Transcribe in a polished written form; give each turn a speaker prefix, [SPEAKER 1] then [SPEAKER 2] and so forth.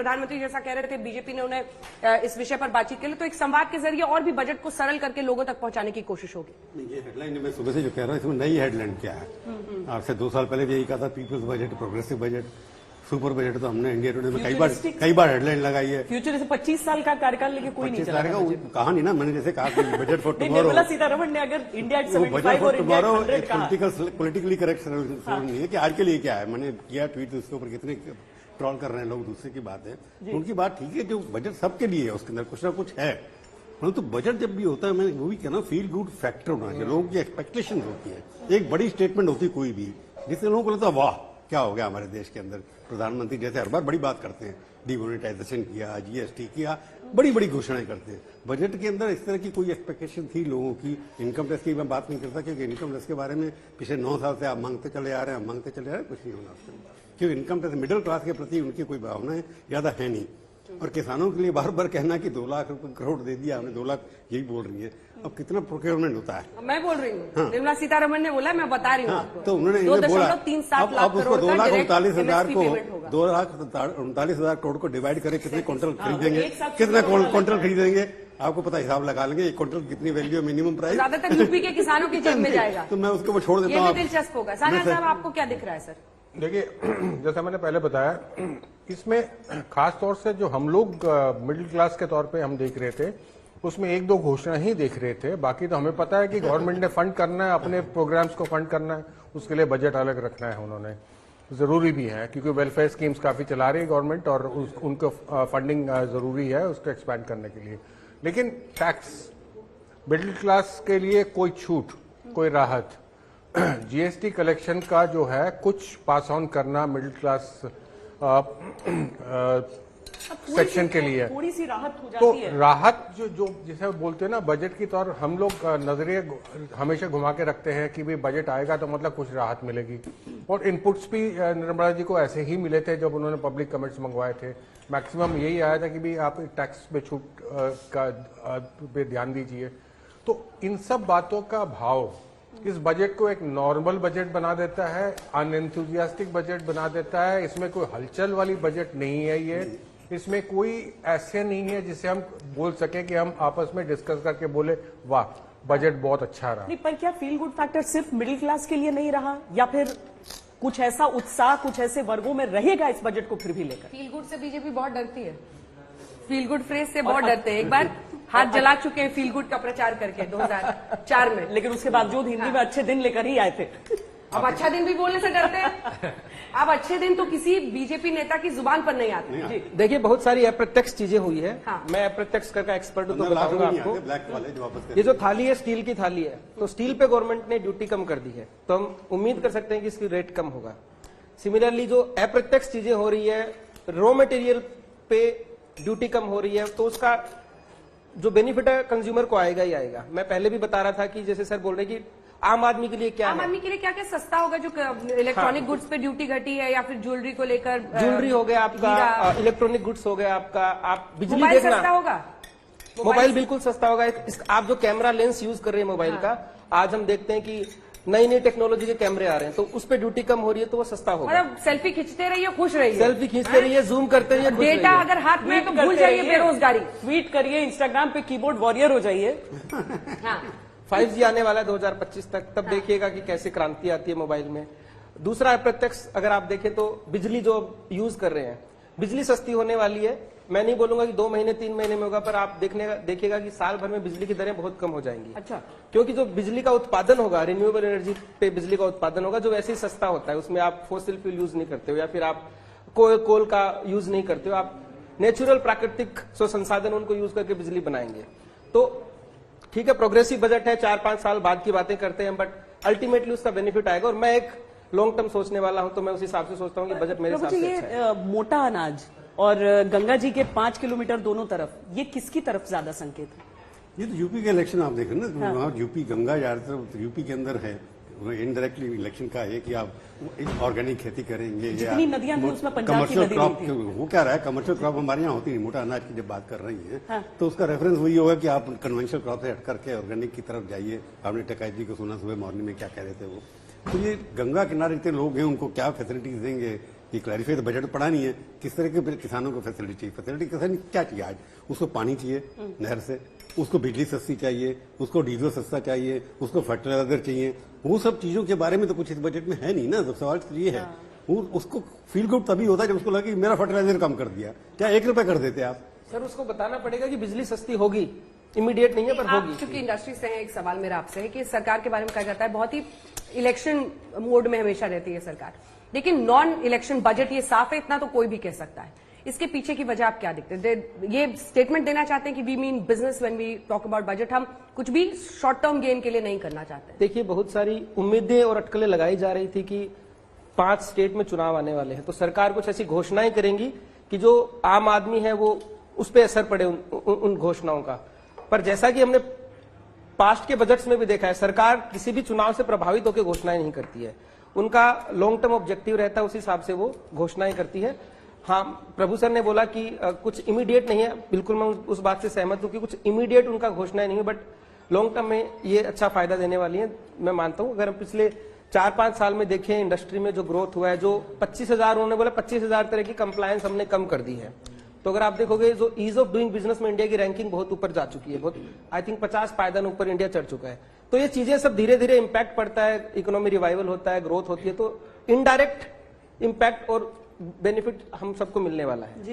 [SPEAKER 1] प्रधानमंत्री जैसा कह रहे थे बीजेपी ने उन्हें इस विषय पर बातचीत के लिए, तो एक संवाद के जरिए और भी बजट को सरल करके लोगों तक पहुंचाने की कोशिश होगी।
[SPEAKER 2] ये हेडलाइन मैं सुबह से जो कह रहा हूँ इसमें नई हेडलाइन क्या है। आज से 2 साल पहले भी यही कहा था, people's budget, progressive budget, super budget. तो हमने इंडिया टुडे में कई बार हेडलाइन लगाई है।
[SPEAKER 3] फ्यूचर से 25 साल का कार्यकाल लेके कोई नहीं चला
[SPEAKER 2] कहा नहीं ना मैंने, जैसे कहा कि budget for tomorrow.
[SPEAKER 3] Nirmala Sitharaman ने अगर India
[SPEAKER 2] budget for tomorrow politically correct नहीं है कि आज के लिए क्या है। मैंने किया ट्वीट, उसके ऊपर कितने ट्रॉल कर रहे हैं लोग, दूसरे की बात है। उनकी बात ठीक है, जो बजट सबके लिए है उसके अंदर कुछ ना कुछ है। तो बजट जब भी होता है, मैं वो भी कहना, फील गुड फैक्टर होना चाहिए। लोगों की एक्सपेक्टेशन होती है, एक बड़ी स्टेटमेंट होती है कोई भी, जिससे लोगों को लगता है वाह क्या हो गया हमारे देश के अंदर। प्रधानमंत्री जैसे हर बार बड़ी बात करते हैं, डिमोनेटाइजेशन किया, जीएसटी किया, बड़ी बड़ी घोषणाएं करते हैं। बजट के अंदर इस तरह की कोई एक्सपेक्टेशन थी लोगों की। इनकम टैक्स की मैं बात नहीं करता, क्योंकि इनकम टैक्स के बारे में पिछले 9 साल से आप मांगते चले आ रहे हैं, मांगते चले आ रहे हैं, कुछ नहीं होना उसके अंदर। क्योंकि इनकम टैक्स मिडिल क्लास के प्रति उनकी कोई भावनाएं ज्यादा है नहीं। और किसानों के लिए बार बार कहना कि 2 लाख करोड़ दे दिया हमने, 2 लाख यही बोल रही है। अब कितना प्रोक्योरमेंट होता है,
[SPEAKER 1] मैं बोल रही हूँ, निर्मला सीतारमण ने बोला, मैं बता रही हूँ आपको।
[SPEAKER 2] तो उन्होंने बोला अब उसको 2,39,000 को 2,39,000 करोड़ को डिवाइड करें, कितने क्विंटल खरीदेंगे, कितने क्विंटल खरीदेंगे, आपको पता हिसाब लगा लेंगे। एक क्विंटल कितनी वैल्यू है, मिनिमम प्राइस
[SPEAKER 1] ज्यादातर यूपी के किसानों की जेब में जाएगा।
[SPEAKER 2] तो मैं उसको छोड़ देता हूँ।
[SPEAKER 1] दिलचस्प होगा। साना साहब, आपको क्या दिख रहा है सर?
[SPEAKER 4] देखिए, जैसा मैंने पहले बताया, इसमें खास तौर से जो हम लोग मिडिल क्लास के तौर पे हम देख रहे थे, उसमें 1-2 घोषणा ही देख रहे थे। बाकी तो हमें पता है कि गवर्नमेंट ने फंड करना है, अपने प्रोग्राम्स को फंड करना है, उसके लिए बजट अलग रखना है उन्होंने। जरूरी भी है, क्योंकि वेलफेयर स्कीम्स काफी चला रही है गवर्नमेंट, और उनको फंडिंग जरूरी है उसको एक्सपैंड करने के लिए। लेकिन टैक्स, मिडिल क्लास के लिए कोई छूट, कोई राहत, जीएसटी कलेक्शन का जो है कुछ पास ऑन करना मिडिल क्लास सेक्शन के लिए
[SPEAKER 3] थोड़ी सी राहत हो जाती है।
[SPEAKER 4] तो राहत जो जिसे बोलते हैं ना, बजट की तौर हम लोग नजरिए हमेशा घुमा के रखते हैं कि भाई बजट आएगा तो मतलब कुछ राहत मिलेगी। और इनपुट्स भी निर्मला जी को ऐसे ही मिले थे जब उन्होंने पब्लिक कमेंट्स मंगवाए थे। मैक्सिमम यही आया था कि भाई आप टैक्स पे छूट का पे ध्यान दीजिए। तो इन सब बातों का भाव इस बजट को एक नॉर्मल बजट बना देता है, अनएंथुजियास्टिक बजट बना देता है। इसमें कोई हलचल वाली बजट नहीं है ये। इसमें कोई ऐसे नहीं है जिसे हम बोल सके कि हम आपस में डिस्कस करके बोले वाह बजट बहुत अच्छा रहा।
[SPEAKER 3] नहीं, पर क्या फील गुड फैक्टर सिर्फ मिडिल क्लास के लिए नहीं रहा, या फिर कुछ ऐसा उत्साह कुछ ऐसे वर्गों में रहेगा इस बजट को फिर भी लेकर?
[SPEAKER 1] फील गुड से बीजेपी बहुत डरती है, फील गुड फ्रेज से बहुत डरते हैं। एक बार हाथ जला चुके हैं फील गुड का प्रचार करके 2004 में,
[SPEAKER 3] लेकिन उसके बावजूद हिंदी में अच्छे दिन लेकर ही आए थे।
[SPEAKER 1] अब अच्छा दिन भी बोलने से डरते हैं। अब अच्छे दिन तो किसी बीजेपी नेता की जुबान पर नहीं आते।
[SPEAKER 5] देखिए, बहुत सारी अप्रत्यक्ष चीजें हुई है। हाँ। मैं अप्रत्यक्ष का एक्सपर्ट हूं तो बताऊंगा आपको। ये जो थाली है, स्टील की थाली है, तो स्टील पे गवर्नमेंट ने ड्यूटी कम कर दी है, तो हम उम्मीद कर सकते हैं कि इसकी रेट कम होगा। सिमिलरली जो अप्रत्यक्ष चीजें हो रही है, रॉ मटेरियल पे ड्यूटी कम हो रही है, तो उसका जो बेनिफिट है कंज्यूमर को आएगा ही आएगा। मैं पहले भी बता रहा था कि जैसे सर बोल रहे कि आम आदमी के लिए क्या है,
[SPEAKER 1] आम आदमी के लिए क्या क्या सस्ता होगा? जो इलेक्ट्रॉनिक गुड्स पे ड्यूटी घटी है, या फिर ज्वेलरी को लेकर,
[SPEAKER 5] ज्वेलरी हो गया आपका, इलेक्ट्रॉनिक गुड्स हो गया आपका, आप बिजली
[SPEAKER 1] मोबाइल
[SPEAKER 5] देखना,
[SPEAKER 1] सस्ता होगा,
[SPEAKER 5] मोबाइल बिल्कुल सस्ता होगा। आप जो कैमरा लेंस यूज कर रहे हैं मोबाइल का, आज हम देखते हैं कि नई नई टेक्नोलॉजी के कैमरे आ रहे हैं, तो उस पर ड्यूटी कम हो रही है, तो वो सस्ता होगा।
[SPEAKER 1] मतलब सेल्फी खींचते रहिए, खुश रहिए,
[SPEAKER 5] सेल्फी खींचते रहिए, जूम करते रहिए,
[SPEAKER 1] डेटा अगर हाथ में तो भूल जाइए बेरोजगारी,
[SPEAKER 3] ट्वीट करिए, इंस्टाग्राम पे कीबोर्ड वॉरियर हो जाइए।
[SPEAKER 5] 5G आने वाला है 2025 तक, तब देखिएगा कि कैसे क्रांति आती है मोबाइल में। दूसरा अप्रत्यक्ष अगर आप देखें तो बिजली जो यूज कर रहे हैं, बिजली सस्ती होने वाली है। मैं नहीं बोलूंगा कि 2 महीने 3 महीने में होगा, पर आप देखिएगा कि साल भर में बिजली की दरें बहुत कम हो जाएंगी।
[SPEAKER 3] अच्छा,
[SPEAKER 5] क्योंकि जो बिजली का उत्पादन होगा, रिन्यूएबल एनर्जी पे बिजली का उत्पादन होगा, जो वैसे ही सस्ता होता है, उसमें आप फॉसिल फ्यूल यूज नहीं करते हो, या फिर आप कोल का यूज नहीं करते हो, आप नेचुरल प्राकृतिक संसाधन उनको यूज करके बिजली बनाएंगे। तो ठीक है, प्रोग्रेसिव बजट है, 4-5 साल बाद की बातें करते हैं, बट अल्टीमेटली उसका बेनिफिट आएगा। और मैं एक लॉन्ग टर्म सोचने वाला हूं, तो मैं उस हिसाब से सोचता हूं कि बजट मेरे हिसाब से अच्छा है।
[SPEAKER 3] मोटा अनाज और गंगा जी के 5 किलोमीटर दोनों तरफ, ये किसकी तरफ ज्यादा संकेत है?
[SPEAKER 2] ये तो यूपी के इलेक्शन आप देख रहे हैं ना, हाँ। यूपी गंगा ज्यादातर यूपी के अंदर है। इनडायरेक्टली इलेक्शन का है कि आप ऑर्गेनिक खेती करेंगे,
[SPEAKER 3] जितनी नदियां थी उसमें पंजाब की नदी
[SPEAKER 2] क्रॉप, वो क्या रहा है, कमर्शियल क्रॉप हमारे यहाँ होती नहीं। मोटा अनाज की जब बात कर रही है, हाँ। तो उसका रेफरेंस वही होगा कि आप कन्वेंशनल क्रॉप से हट करके ऑर्गेनिक की तरफ जाइए। आपने टेकाई जी को सुना सुबह मॉर्निंग में क्या कह रहे थे वो। तो ये गंगा किनारे जितने लोग हैं उनको क्या फैसिलिटीज देंगे, ये क्लैरिफाई तो बजट पड़ा नहीं है, किस तरह के किसानों को फैसिलिटी चाहिए, फैसिलिटी किसान क्या चाहिए आज, उसको पानी चाहिए नहर से, उसको बिजली सस्ती चाहिए, उसको डीजल सस्ता चाहिए, उसको फर्टिलाइजर चाहिए, वो सब चीजों के बारे में तो कुछ इस बजट में है नहीं ना। तो सवाल तो ये है, वो उसको फील गुड तभी होता है जब उसको लगे कि मेरा फर्टिलाइजर कम कर दिया, क्या 1 रुपए कर देते आप?
[SPEAKER 5] सर उसको बताना पड़ेगा कि बिजली सस्ती होगी, इमीडिएट नहीं है पर
[SPEAKER 1] आप
[SPEAKER 5] होगी।
[SPEAKER 1] चूंकि इंडस्ट्री से हैं, एक सवाल मेरा आपसे है कि सरकार के बारे में कहा जाता है बहुत ही इलेक्शन मोड में हमेशा रहती है सरकार, लेकिन नॉन इलेक्शन बजट ये साफ है, इतना तो कोई भी कह सकता है। इसके पीछे की वजह आप क्या दिखते हैं? ये स्टेटमेंट देना चाहते हैं कि we mean business when we talk about budget, हम कुछ भी शॉर्ट टर्म गेन के लिए नहीं करना चाहते।
[SPEAKER 5] देखिए बहुत सारी उम्मीदें और अटकलें लगाई जा रही थी कि 5 स्टेट में चुनाव आने वाले हैं, तो सरकार कुछ ऐसी घोषणाएं करेंगी कि जो आम आदमी है वो उस पर असर पड़े उन घोषणाओं का। पर जैसा कि हमने पास्ट के बजट्स में भी देखा है, सरकार किसी भी चुनाव से प्रभावित होकर घोषणाएं नहीं करती है, उनका लॉन्ग टर्म ऑब्जेक्टिव रहता है, उस हिसाब से वो घोषणाएं करती है। हाँ, प्रभु सर ने बोला कि कुछ इमीडिएट नहीं है, बिल्कुल मैं उस बात से सहमत हूं कि कुछ इमीडिएट उनका घोषणाएं नहीं है, बट लॉन्ग टर्म में ये अच्छा फायदा देने वाली है, मैं मानता हूं। अगर हम पिछले 4-5 साल में देखें इंडस्ट्री में जो ग्रोथ हुआ है, जो 25,000 उन्होंने बोला 25,000 तरह की कंप्लायंस हमने कम कर दी है, तो अगर आप देखोगे जो ईज ऑफ डूइंग बिजनेस में इंडिया की रैंकिंग बहुत ऊपर जा चुकी है, बहुत आई थिंक 50 पायदान ऊपर इंडिया चढ़ चुका है। तो ये चीजें सब धीरे धीरे इंपैक्ट पड़ता है, इकोनॉमी रिवाइवल होता है, ग्रोथ होती है, तो इनडायरेक्ट इंपैक्ट और बेनिफिट हम सबको मिलने वाला है।